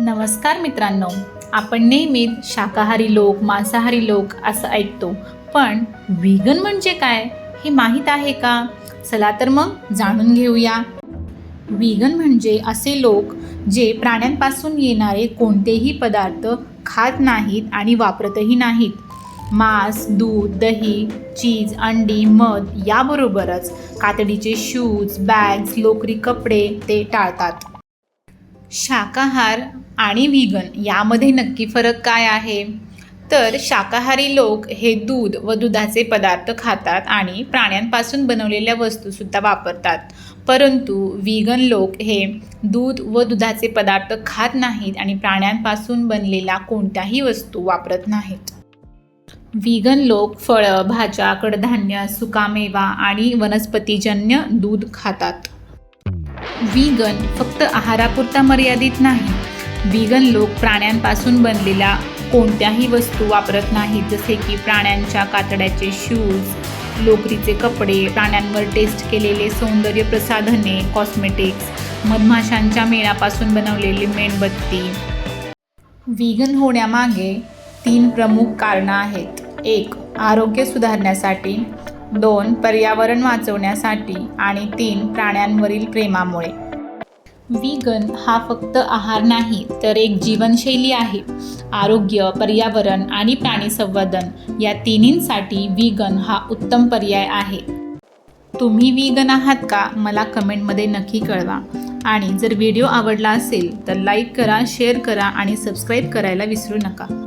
नमस्कार मित्रांनो, आपण नेहमीच शाकाहारी लोक, मांसाहारी लोक असं ऐकतो, पण व्हीगन म्हणजे काय हे माहीत आहे का? चला तर मग जाणून घेऊया. व्हीगन म्हणजे असे लोक जे प्राण्यांपासून येणारे कोणतेही पदार्थ खात नाहीत आणि वापरतही नाहीत. मांस, दूध, दही, चीज, अंडी, मध याबरोबरच कातडीचे शूज, बॅग्स, लोकरी कपडे ते टाळतात. शाकाहार आणि व्हीगन यामध्ये नक्की फरक काय आहे? तर शाकाहारी लोक हे दूध व दुधाचे पदार्थ खातात आणि प्राण्यांपासून बनवलेल्या वस्तूसुद्धा वापरतात. परंतु व्हीगन लोक हे दूध व दुधाचे पदार्थ खात नाहीत आणि प्राण्यांपासून बनलेल्या कोणत्याही वस्तू वापरत नाहीत. व्हीगन लोक फळं, भाज्या, कडधान्य, सुकामेवा आणि वनस्पतीजन्य दूध खातात. व्हीगन फक्त आहारापुरता मर्यादित नाही. व्हीगन लोक प्राण्यांपासून बनलेल्या कोणत्याही वस्तू वापरत नाहीत, जसे की प्राण्यांच्या कातड्याचे शूज, लोकरीचे कपडे, प्राण्यांवर टेस्ट केलेले सौंदर्य प्रसाधने, कॉस्मेटिक्स, मधमाशांच्या मेणापासून बनवलेली मेणबत्ती. व्हीगन होण्यामागे 3 प्रमुख कारणं आहेत. 1. आरोग्य सुधारण्यासाठी, 2. पर्यावरण वाचवण्यासाठी आणि 3. प्राण्यांवरील प्रेमामुळे. व्हीगन हा फक्त आहार नाही, तर एक जीवनशैली आहे. आरोग्य, पर्यावरण आणि प्राणी संवर्धन या तिन्हींसाठी व्हीगन हा उत्तम पर्याय आहे. तुम्ही व्हीगन आहात का? मला कमेंटमध्ये नक्की कळवा. आणि जर व्हिडिओ आवडला असेल तर लाईक करा, शेअर करा आणि सबस्क्राईब करायला विसरू नका.